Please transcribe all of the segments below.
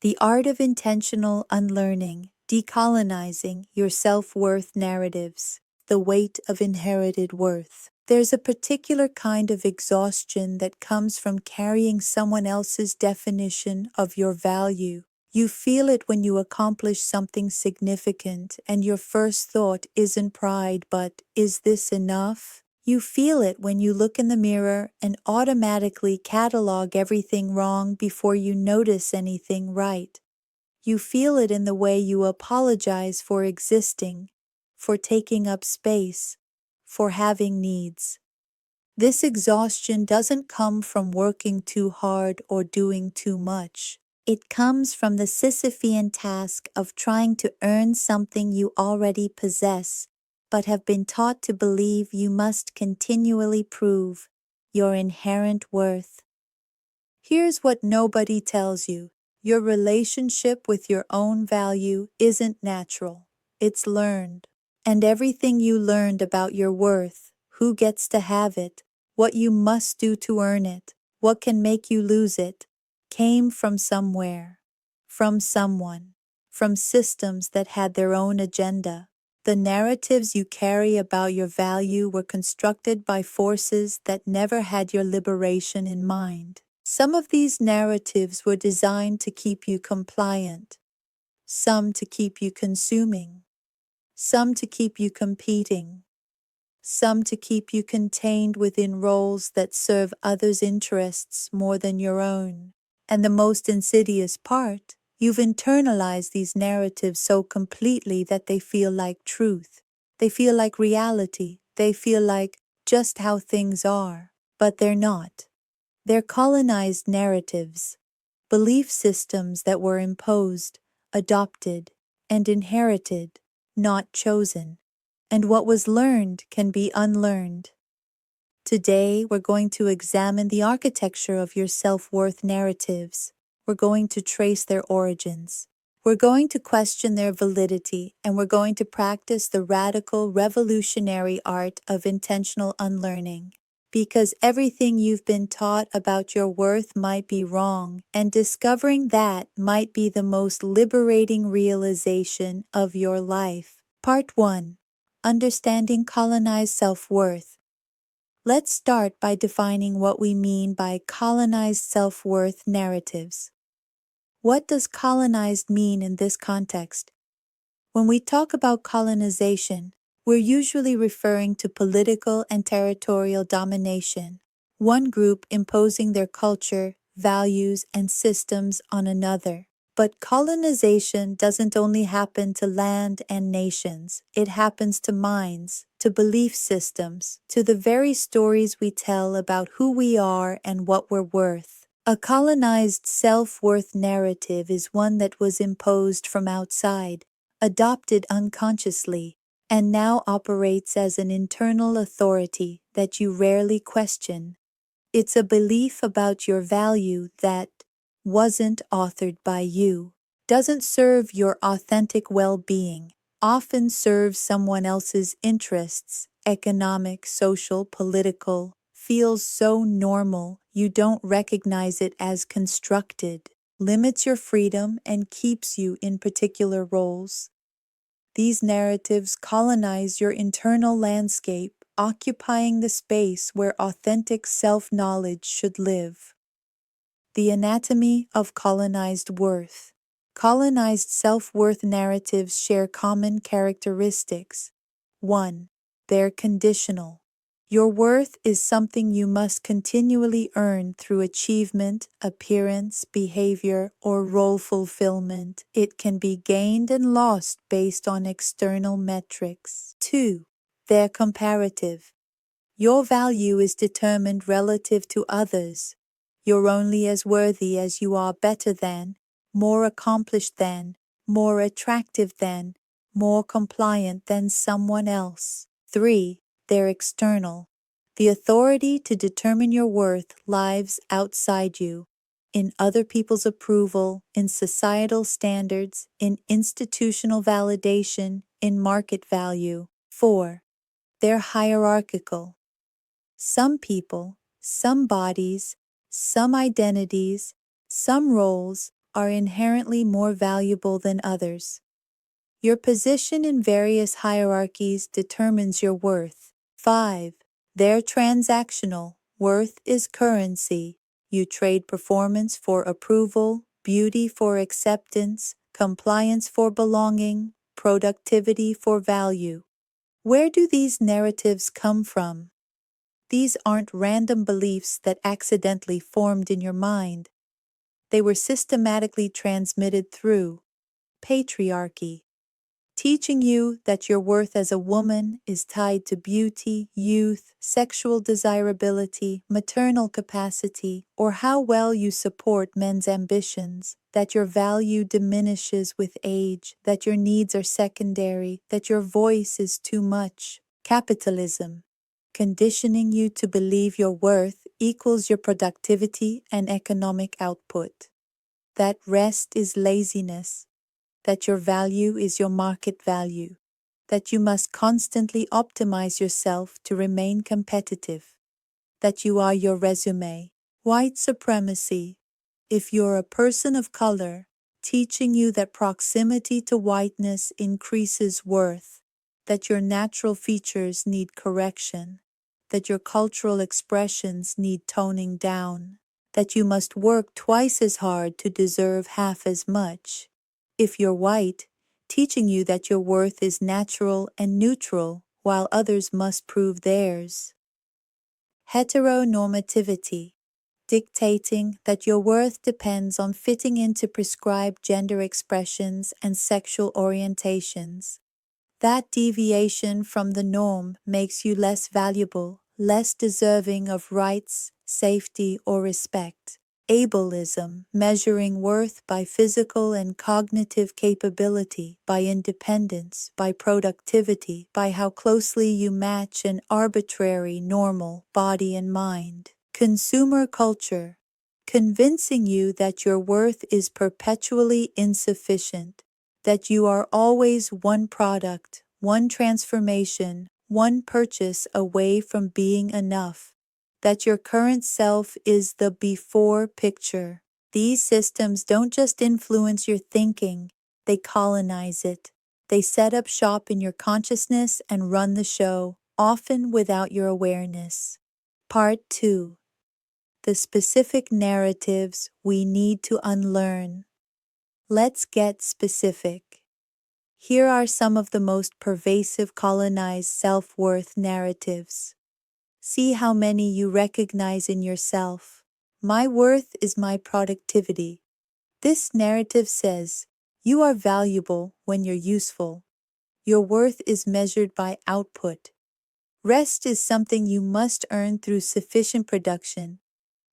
The art of intentional unlearning, decolonizing your self-worth narratives, the weight of inherited worth. There's a particular kind of exhaustion that comes from carrying someone else's definition of your value. You feel it when you accomplish something significant, and your first thought isn't pride, but, is this enough? You feel it when you look in the mirror and automatically catalog everything wrong before you notice anything right. You feel it in the way you apologize for existing, for taking up space, for having needs. This exhaustion doesn't come from working too hard or doing too much. It comes from the Sisyphean task of trying to earn something you already possess, but have been taught to believe you must continually prove: your inherent worth. Here's what nobody tells you. Your relationship with your own value isn't natural. It's learned. And everything you learned about your worth, who gets to have it, what you must do to earn it, what can make you lose it, came from somewhere, from someone, from systems that had their own agenda. The narratives you carry about your value were constructed by forces that never had your liberation in mind. Some of these narratives were designed to keep you compliant, some to keep you consuming, some to keep you competing, some to keep you contained within roles that serve others' interests more than your own. And the most insidious part, you've internalized these narratives so completely that they feel like truth. They feel like reality. They feel like just how things are. But they're not. They're colonized narratives, belief systems that were imposed, adopted, and inherited, not chosen. And what was learned can be unlearned. Today, we're going to examine the architecture of your self-worth narratives. We're going to trace their origins. We're going to question their validity, and we're going to practice the radical, revolutionary art of intentional unlearning. Because everything you've been taught about your worth might be wrong, and discovering that might be the most liberating realization of your life. Part 1. Understanding colonized self-worth. Let's start by defining what we mean by colonized self-worth narratives. What does colonized mean in this context? When we talk about colonization, we're usually referring to political and territorial domination, one group imposing their culture, values, and systems on another. But colonization doesn't only happen to land and nations. It happens to minds, to belief systems, to the very stories we tell about who we are and what we're worth. A colonized self-worth narrative is one that was imposed from outside, adopted unconsciously, and now operates as an internal authority that you rarely question. It's a belief about your value that wasn't authored by you, doesn't serve your authentic well-being, often serves someone else's interests, economic, social, political, feels so normal you don't recognize it as constructed, limits your freedom, and keeps you in particular roles. These narratives colonize your internal landscape, occupying the space where authentic self-knowledge should live. The anatomy of colonized worth. Colonized self-worth narratives share common characteristics. 1. They're conditional. Your worth is something you must continually earn through achievement, appearance, behavior, or role fulfillment. It can be gained and lost based on external metrics. 2. They're comparative. Your value is determined relative to others. You're only as worthy as you are better than, more accomplished than, more attractive than, more compliant than someone else. 3. They're external. The authority to determine your worth lies outside you, in other people's approval, in societal standards, in institutional validation, in market value. 4. They're hierarchical. Some people, some bodies, some identities, some roles are inherently more valuable than others. Your position in various hierarchies determines your worth. 5. They're transactional. Worth is currency. You trade performance for approval, beauty for acceptance, compliance for belonging, productivity for value. Where do these narratives come from? These aren't random beliefs that accidentally formed in your mind. They were systematically transmitted through patriarchy, teaching you that your worth as a woman is tied to beauty, youth, sexual desirability, maternal capacity, or how well you support men's ambitions, that your value diminishes with age, that your needs are secondary, that your voice is too much. Capitalism, conditioning you to believe your worth equals your productivity and economic output, that rest is laziness, that your value is your market value, that you must constantly optimize yourself to remain competitive, that you are your resume. White supremacy, if you're a person of color, teaching you that proximity to whiteness increases worth, that your natural features need correction, that your cultural expressions need toning down, that you must work twice as hard to deserve half as much. If you're white, teaching you that your worth is natural and neutral, while others must prove theirs. Heteronormativity, dictating that your worth depends on fitting into prescribed gender expressions and sexual orientations. That deviation from the norm makes you less valuable, less deserving of rights, safety, or respect. Ableism, measuring worth by physical and cognitive capability, by independence, by productivity, by how closely you match an arbitrary, normal body and mind. Consumer culture, convincing you that your worth is perpetually insufficient, that you are always one product, one transformation, one purchase away from being enough, that your current self is the before picture. These systems don't just influence your thinking, they colonize it. They set up shop in your consciousness and run the show, often without your awareness. Part 2. The specific narratives we need to unlearn. Let's get specific. Here are some of the most pervasive colonized self-worth narratives. See how many you recognize in yourself. My worth is my productivity. This narrative says, you are valuable when you're useful. Your worth is measured by output. Rest is something you must earn through sufficient production.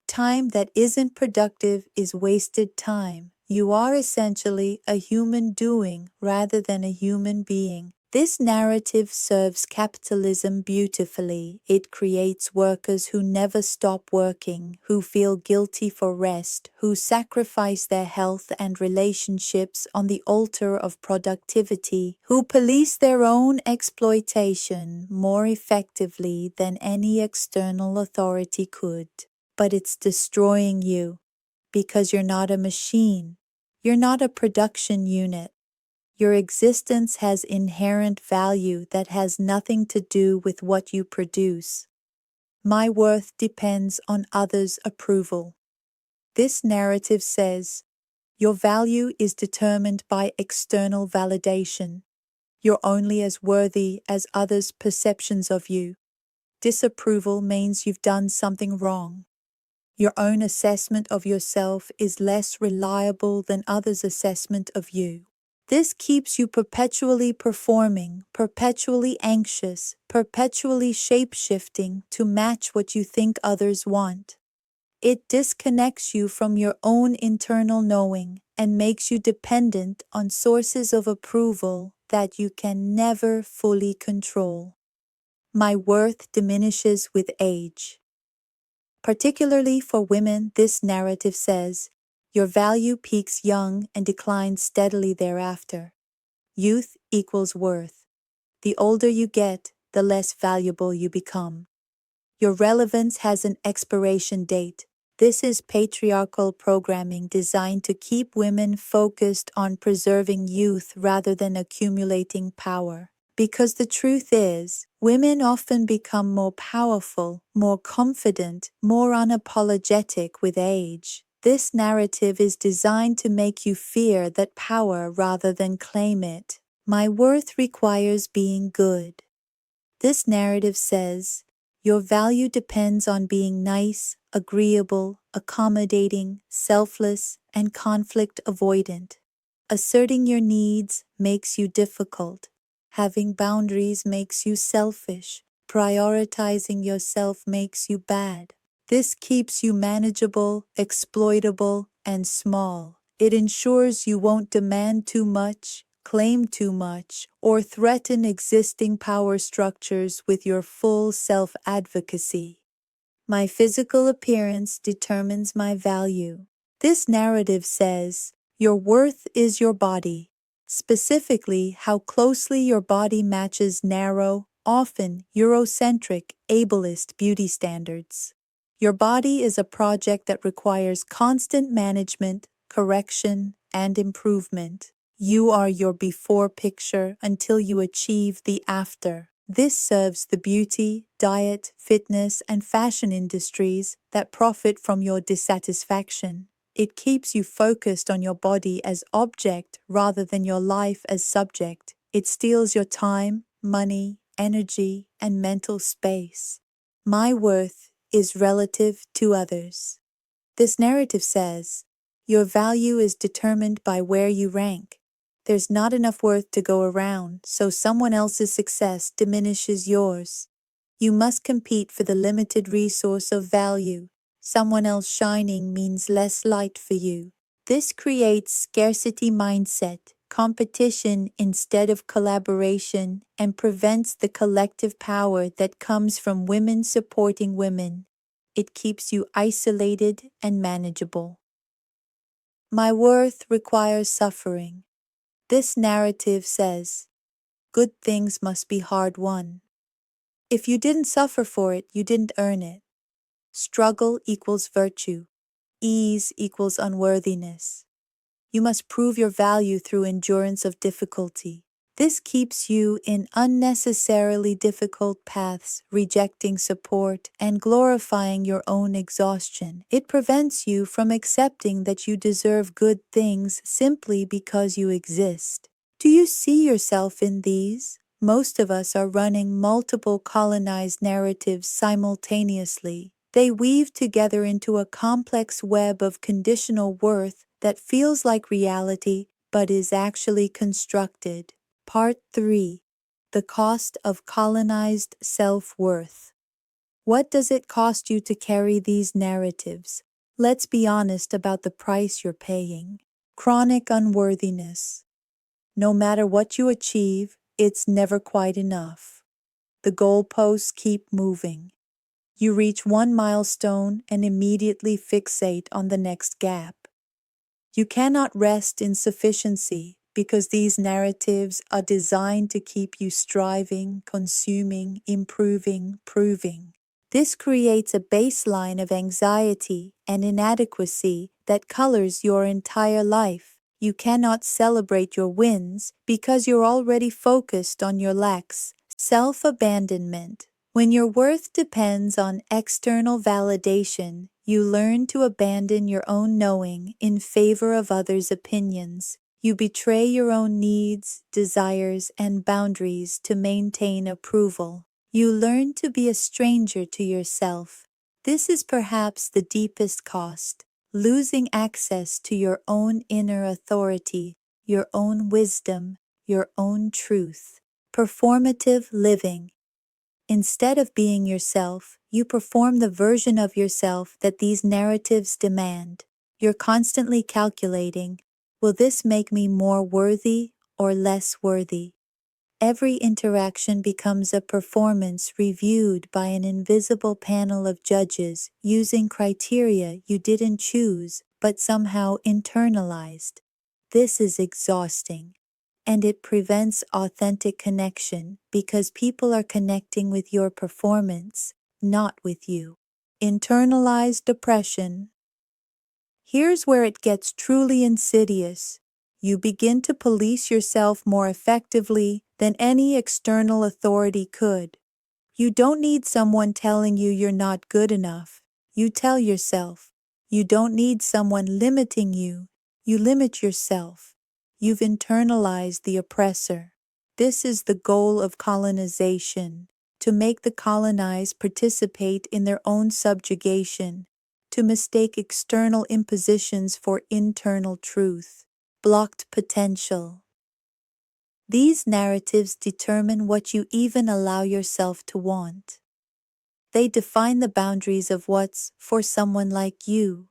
Time that isn't productive is wasted time. You are essentially a human doing rather than a human being. This narrative serves capitalism beautifully. It creates workers who never stop working, who feel guilty for rest, who sacrifice their health and relationships on the altar of productivity, who police their own exploitation more effectively than any external authority could. But it's destroying you because you're not a machine. You're not a production unit. Your existence has inherent value that has nothing to do with what you produce. My worth depends on others' approval. This narrative says, your value is determined by external validation. You're only as worthy as others' perceptions of you. Disapproval means you've done something wrong. Your own assessment of yourself is less reliable than others' assessment of you. This keeps you perpetually performing, perpetually anxious, perpetually shape-shifting to match what you think others want. It disconnects you from your own internal knowing and makes you dependent on sources of approval that you can never fully control. My worth diminishes with age. Particularly for women, this narrative says, your value peaks young and declines steadily thereafter. Youth equals worth. The older you get, the less valuable you become. Your relevance has an expiration date. This is patriarchal programming designed to keep women focused on preserving youth rather than accumulating power. Because the truth is, women often become more powerful, more confident, more unapologetic with age. This narrative is designed to make you fear that power rather than claim it. My worth requires being good. This narrative says, your value depends on being nice, agreeable, accommodating, selfless, and conflict avoidant. Asserting your needs makes you difficult. Having boundaries makes you selfish. Prioritizing yourself makes you bad. This keeps you manageable, exploitable, and small. It ensures you won't demand too much, claim too much, or threaten existing power structures with your full self-advocacy. My physical appearance determines my value. This narrative says, your worth is your body, specifically how closely your body matches narrow, often Eurocentric, ableist beauty standards. Your body is a project that requires constant management, correction, and improvement. You are your before picture until you achieve the after. This serves the beauty, diet, fitness, and fashion industries that profit from your dissatisfaction. It keeps you focused on your body as object rather than your life as subject. It steals your time, money, energy, and mental space. My worth is relative to others. This narrative says, your value is determined by where you rank. There's not enough worth to go around, so someone else's success diminishes yours. You must compete for the limited resource of value. Someone else shining means less light for you. This creates scarcity mindset, competition instead of collaboration, and prevents the collective power that comes from women supporting women. It keeps you isolated and manageable. My worth requires suffering. This narrative says, good things must be hard won. If you didn't suffer for it, you didn't earn it. Struggle equals virtue. Ease equals unworthiness. You must prove your value through endurance of difficulty. This keeps you in unnecessarily difficult paths, rejecting support and glorifying your own exhaustion. It prevents you from accepting that you deserve good things simply because you exist. Do you see yourself in these? Most of us are running multiple colonized narratives simultaneously. They weave together into a complex web of conditional worth that feels like reality but is actually constructed. Part 3. The Cost of Colonized Self-Worth. What does it cost you to carry these narratives? Let's be honest about the price you're paying. Chronic unworthiness. No matter what you achieve, it's never quite enough. The goalposts keep moving. You reach one milestone and immediately fixate on the next gap. You cannot rest in sufficiency because these narratives are designed to keep you striving, consuming, improving, proving. This creates a baseline of anxiety and inadequacy that colors your entire life. You cannot celebrate your wins because you're already focused on your lacks. Self-abandonment. When your worth depends on external validation, you learn to abandon your own knowing in favor of others' opinions. You betray your own needs, desires, and boundaries to maintain approval. You learn to be a stranger to yourself. This is perhaps the deepest cost, losing access to your own inner authority, your own wisdom, your own truth. Performative living. Instead of being yourself, you perform the version of yourself that these narratives demand. You're constantly calculating, will this make me more worthy or less worthy? Every interaction becomes a performance reviewed by an invisible panel of judges using criteria you didn't choose but somehow internalized. This is exhausting. And it prevents authentic connection because people are connecting with your performance, not with you. Internalized depression. Here's where it gets truly insidious. You begin to police yourself more effectively than any external authority could. You don't need someone telling you you're not good enough. You tell yourself. You don't need someone limiting you. You limit yourself. You've internalized the oppressor. This is the goal of colonization, to make the colonized participate in their own subjugation, to mistake external impositions for internal truth. Blocked potential. These narratives determine what you even allow yourself to want. They define the boundaries of what's for someone like you.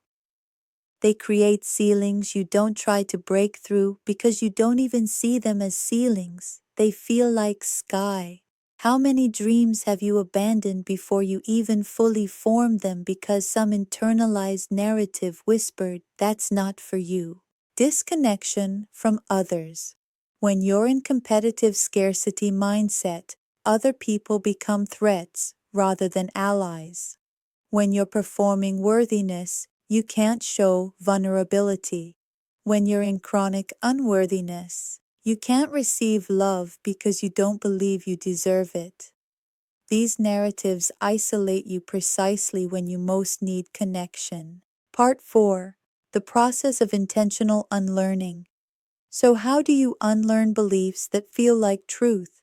They create ceilings you don't try to break through because you don't even see them as ceilings. They feel like sky. How many dreams have you abandoned before you even fully formed them because some internalized narrative whispered, "That's not for you"? Disconnection from others. When you're in competitive scarcity mindset, other people become threats rather than allies. When you're performing worthiness, you can't show vulnerability. When you're in chronic unworthiness, you can't receive love because you don't believe you deserve it. These narratives isolate you precisely when you most need connection. Part 4. The process of intentional unlearning. So how do you unlearn beliefs that feel like truth?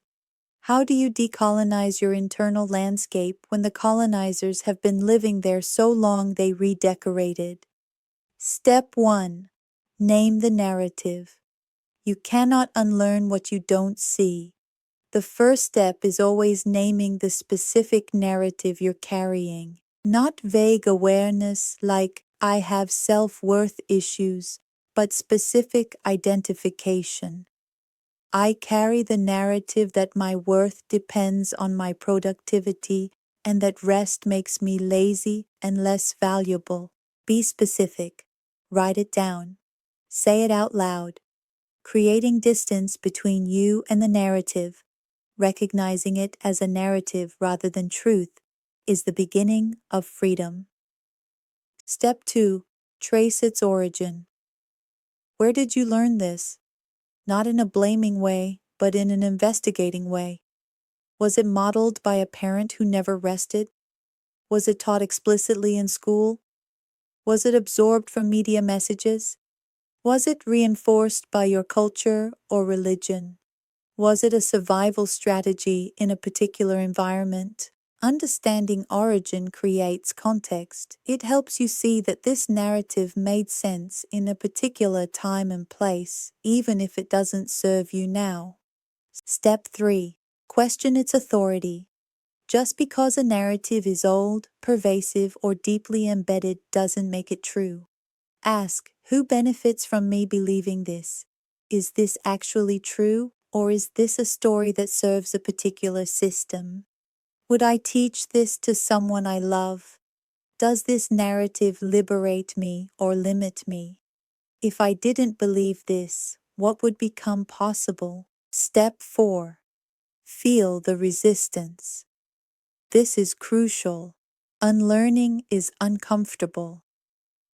How do you decolonize your internal landscape when the colonizers have been living there so long they redecorated? Step 1. Name the narrative. You cannot unlearn what you don't see. The first step is always naming the specific narrative you're carrying, not vague awareness like, "I have self-worth issues," but specific identification. I carry the narrative that my worth depends on my productivity and that rest makes me lazy and less valuable. Be specific. Write it down. Say it out loud. Creating distance between you and the narrative, recognizing it as a narrative rather than truth, is the beginning of freedom. Step 2. Trace its origin. Where did you learn this? Not in a blaming way, but in an investigating way. Was it modeled by a parent who never rested? Was it taught explicitly in school? Was it absorbed from media messages? Was it reinforced by your culture or religion? Was it a survival strategy in a particular environment? Understanding origin creates context. It helps you see that this narrative made sense in a particular time and place, even if it doesn't serve you now. Step 3. Question its authority. Just because a narrative is old, pervasive, or deeply embedded doesn't make it true. Ask, who benefits from me believing this? Is this actually true, or is this a story that serves a particular system? Would I teach this to someone I love? Does this narrative liberate me or limit me? If I didn't believe this, what would become possible? Step 4. Feel the resistance. This is crucial. Unlearning is uncomfortable.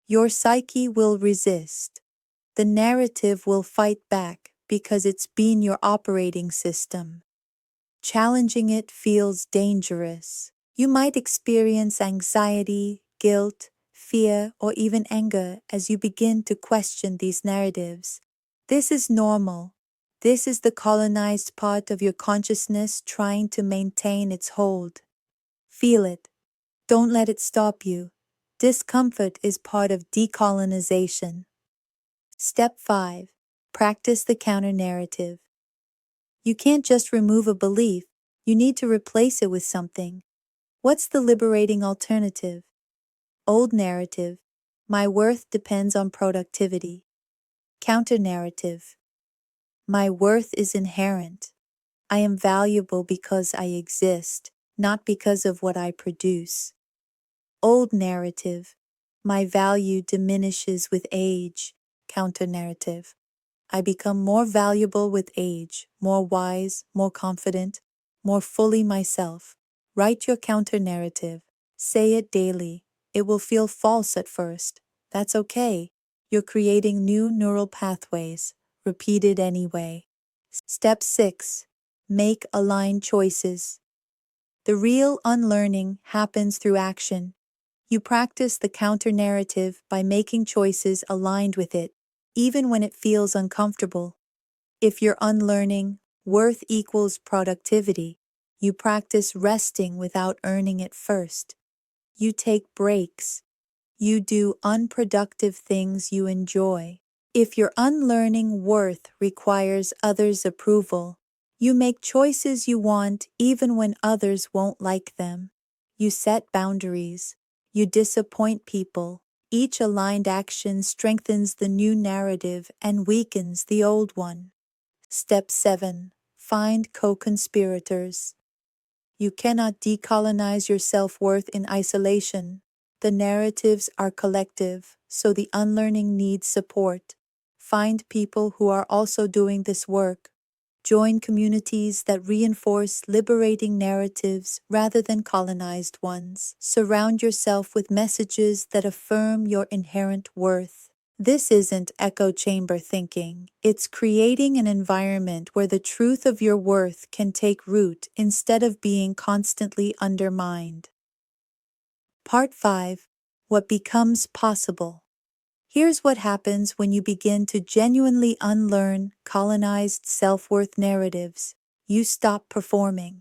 Your psyche will resist. The narrative will fight back because it's been your operating system. Challenging it feels dangerous. You might experience anxiety, guilt, fear, or even anger as you begin to question these narratives. This is normal. This is the colonized part of your consciousness trying to maintain its hold. Feel it. Don't let it stop you. Discomfort is part of decolonization. Step 5. Practice the counter-narrative. You can't just remove a belief. You need to replace it with something. What's the liberating alternative? Old narrative. My worth depends on productivity. Counter-narrative. My worth is inherent. I am valuable because I exist, not because of what I produce. Old narrative. My value diminishes with age. Counter-narrative. I become more valuable with age, more wise, more confident, more fully myself. Write your counter-narrative. Say it daily. It will feel false at first. That's okay. You're creating new neural pathways. Repeat it anyway. Step 6. Make aligned choices. The real unlearning happens through action. You practice the counter-narrative by making choices aligned with it, even when it feels uncomfortable. If you're unlearning, worth equals productivity. You practice resting without earning it first. You take breaks. You do unproductive things you enjoy. If your unlearning worth requires others' approval, you make choices you want even when others won't like them. You set boundaries. You disappoint people. Each aligned action strengthens the new narrative and weakens the old one. Step 7. Find co-conspirators. You cannot decolonize your self-worth in isolation. The narratives are collective, so the unlearning needs support. Find people who are also doing this work. Join communities that reinforce liberating narratives rather than colonized ones. Surround yourself with messages that affirm your inherent worth. This isn't echo chamber thinking. It's creating an environment where the truth of your worth can take root instead of being constantly undermined. Part 5. What becomes possible. Here's what happens when you begin to genuinely unlearn colonized self-worth narratives. You stop performing.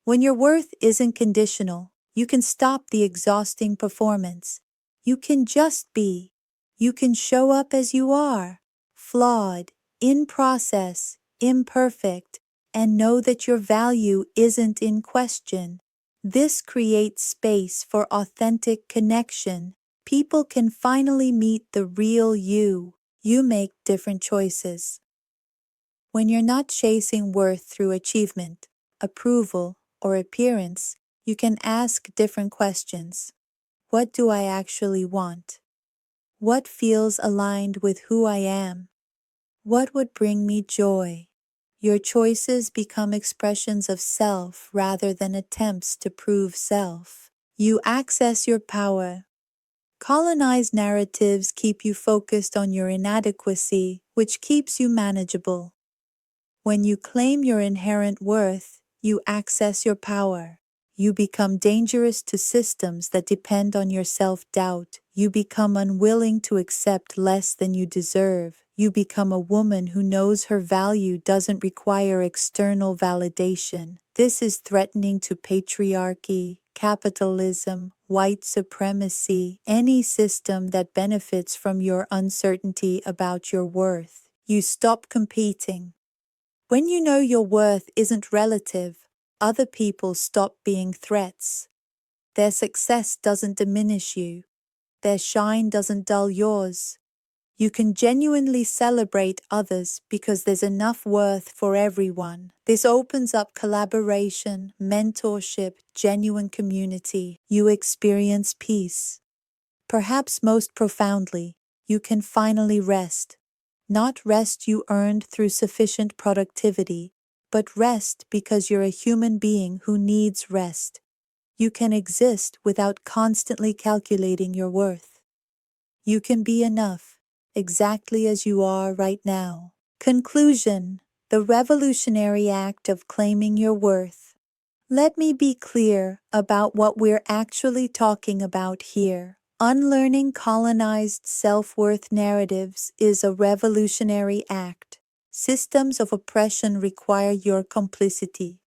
When your worth isn't conditional, you can stop the exhausting performance. You can just be. You can show up as you are, flawed, in process, imperfect, and know that your value isn't in question. This creates space for authentic connection. People can finally meet the real you. You make different choices. When you're not chasing worth through achievement, approval, or appearance, you can ask different questions. What do I actually want? What feels aligned with who I am? What would bring me joy? Your choices become expressions of self rather than attempts to prove self. You access your power. Colonized narratives keep you focused on your inadequacy, which keeps you manageable. When you claim your inherent worth, you access your power. You become dangerous to systems that depend on your self-doubt. You become unwilling to accept less than you deserve. You become a woman who knows her value doesn't require external validation. This is threatening to patriarchy, capitalism, white supremacy, any system that benefits from your uncertainty about your worth. You stop competing. When you know your worth isn't relative, other people stop being threats. Their success doesn't diminish you. Their shine doesn't dull yours. You can genuinely celebrate others because there's enough worth for everyone. This opens up collaboration, mentorship, genuine community. You experience peace. Perhaps most profoundly, you can finally rest. Not rest you earned through sufficient productivity, but rest because you're a human being who needs rest. You can exist without constantly calculating your worth. You can be enough, exactly as you are right now. Conclusion: the revolutionary act of claiming your worth. Let me be clear about what we're actually talking about here. Unlearning colonized self-worth narratives is a revolutionary act. Systems of oppression require your complicity.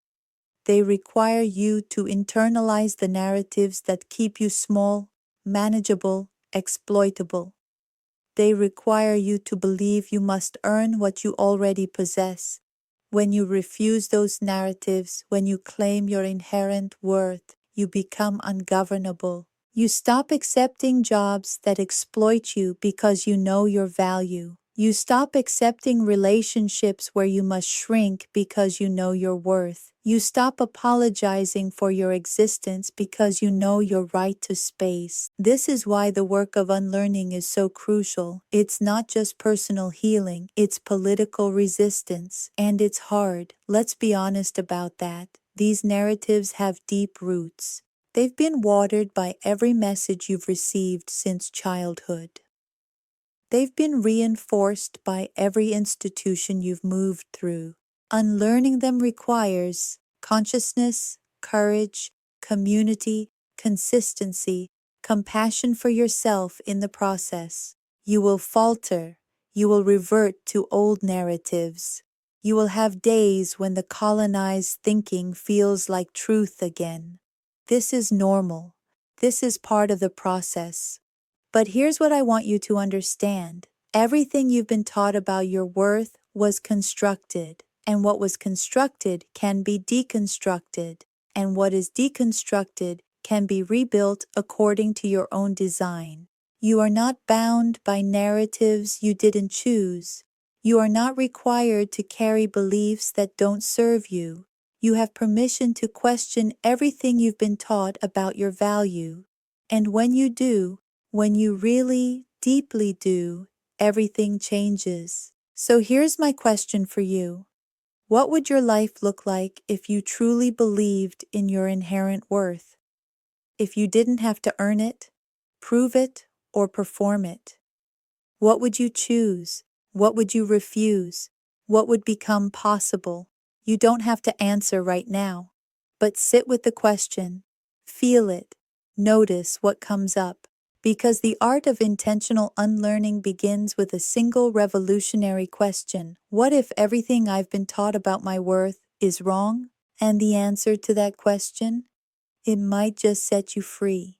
They require you to internalize the narratives that keep you small, manageable, exploitable. They require you to believe you must earn what you already possess. When you refuse those narratives, when you claim your inherent worth, you become ungovernable. You stop accepting jobs that exploit you because you know your value. You stop accepting relationships where you must shrink because you know your worth. You stop apologizing for your existence because you know your right to space. This is why the work of unlearning is so crucial. It's not just personal healing, it's political resistance. And it's hard. Let's be honest about that. These narratives have deep roots. They've been watered by every message you've received since childhood. They've been reinforced by every institution you've moved through. Unlearning them requires consciousness, courage, community, consistency, compassion for yourself in the process. You will falter. You will revert to old narratives. You will have days when the colonized thinking feels like truth again. This is normal. This is part of the process. But here's what I want you to understand. Everything you've been taught about your worth was constructed, and what was constructed can be deconstructed, and what is deconstructed can be rebuilt according to your own design. You are not bound by narratives you didn't choose. You are not required to carry beliefs that don't serve you. You have permission to question everything you've been taught about your value. And when you do, when you really, deeply do, everything changes. So here's my question for you. What would your life look like if you truly believed in your inherent worth? If you didn't have to earn it, prove it, or perform it? What would you choose? What would you refuse? What would become possible? You don't have to answer right now, but sit with the question. Feel it. Notice what comes up. Because the art of intentional unlearning begins with a single revolutionary question. What if everything I've been taught about my worth is wrong? And the answer to that question? It might just set you free.